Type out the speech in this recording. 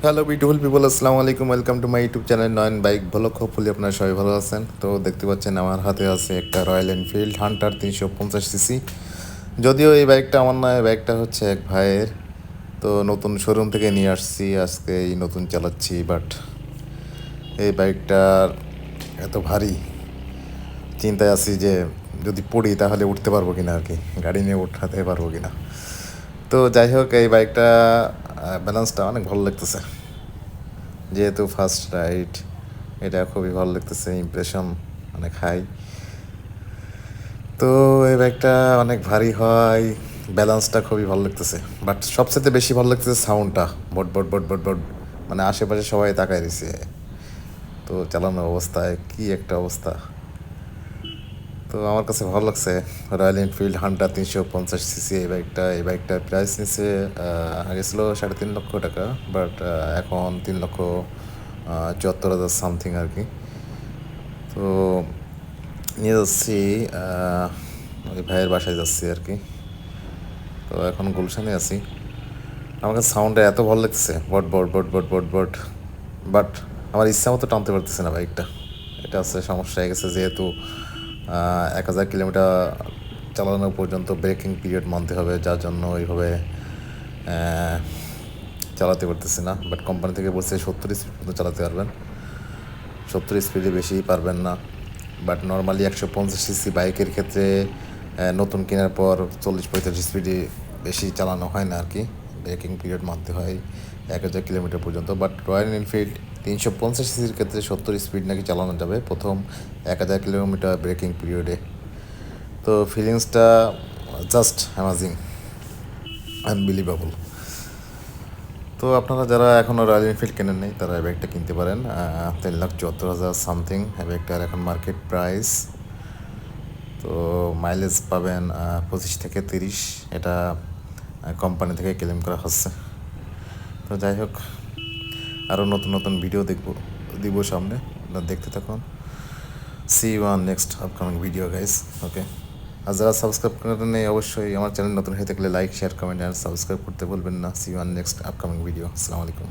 Hello beautiful people, আসসালামু আলাইকুম। Welcome to my YouTube channel Nayan bike blog. Hopefully আপনারা সবাই ভালো আছেন। তো দেখতে পাচ্ছেন আমার হাতে আছে একটা রয়্যাল এনফিল্ড হান্টার 350 সিসি। যদিও এই বাইকটা আমার নয়, বাইকটা হচ্ছে এক ভাইয়ের। তো নতুন শোরুম থেকে নিয়ে আসছি, আজকে এই নতুন চালাচ্ছি। বাট এই বাইকটার এত ভারী, চিন্তায় আছি যে যদি পড়ি তাহলে উঠতে পারবো কিনা আর কি, গাড়ি নিয়ে উঠাতে পারবো কিনা। তো যাই হোক, এই বাইকটা ব্যালেন্সটা অনেক ভালো লাগতেছে, যেহেতু ফার্স্ট রাইড। এটা খুবই ভালো লাগতেছে, ইমপ্রেশন অনেক হাই। তো এই বাইকটা অনেক ভারী হয়, ব্যালেন্সটা খুবই ভালো লাগতেছে। বাট সবচেয়ে বেশি ভালো লাগতেছে সাউন্ডটা, বট বট বট বট বট, মানে আশেপাশে সবাই তাকায় দিছে। তো চালানোর অবস্থায় কি একটা অবস্থা। তো আমার কাছে ভালো লাগছে রয়্যাল এনফিল্ড হান্টার 350 সিসি। এই বাইকটার প্রাইস নিচ্ছে আগে ছিল 3.5 লক্ষ টাকা, বাট এখন 3,74,000 সামথিং আর কি। তো নিয়ে যাচ্ছি, ওই ভাইয়ের বাসায় যাচ্ছি আর কি। তো এখন গুলশানে আছি। আমার কাছে সাউন্ডটা এত ভালো লাগতেছে, বট বট বট বট বট বট। বাট আমার ইচ্ছা মতো টানতে পারতেছে না বাইকটা। এটা হচ্ছে সমস্যা হয়ে গেছে, যেহেতু 1,000 কিলোমিটার চালানো পর্যন্ত ব্রেকিং পিরিয়ড মানতে হবে, যার জন্য ওইভাবে চালাতে পারতেছি না। বাট কোম্পানি থেকে বলছে 70 স্পিড পর্যন্ত চালাতে পারবেন, 70 স্পিডে বেশি পারবেন না। বাট নর্মালি 150 সিসি বাইকের ক্ষেত্রে নতুন কেনার পর 40-45 স্পিডে বেশি চালানো হয় না আর কি, ব্রেকিং পিরিয়ড মানতে হয় 1,000 কিলোমিটার পর্যন্ত। বাট রয়্যাল এনফিল্ড 350 সিসির ক্ষেত্রে 70 স্পিড নাকি চালানো যাবে প্রথম 1,000 কিলোমিটার ব্রেকিং পিরিয়ডে। তো ফিলিংসটা জাস্ট অ্যামাজিং, আনবিলিভেবল। তো আপনারা যারা এখনও রয়্যাল এনফিল্ড কেনেন নেই, তারা এই ব্যাগটা কিনতে পারেন। 3,74,000 সামথিং এই ব্যাগটার এখন মার্কেট প্রাইস। তো মাইলেজ পাবেন 25 থেকে 30, এটা কোম্পানি থেকে ক্লেম করা হচ্ছে। তো যাই হোক, আরও নতুন নতুন ভিডিও দিব সামনে, আপনারা দেখতে থাকুন। See you on next upcoming video guys. Okay, আর যারা সাবস্ক্রাইব করেন নেই, অবশ্যই আমার চ্যানেল নতুন হয়ে থাকলে like, share, comment and subscribe করতে বলবেন না। See you on next upcoming video. আসসালামু আলাইকুম।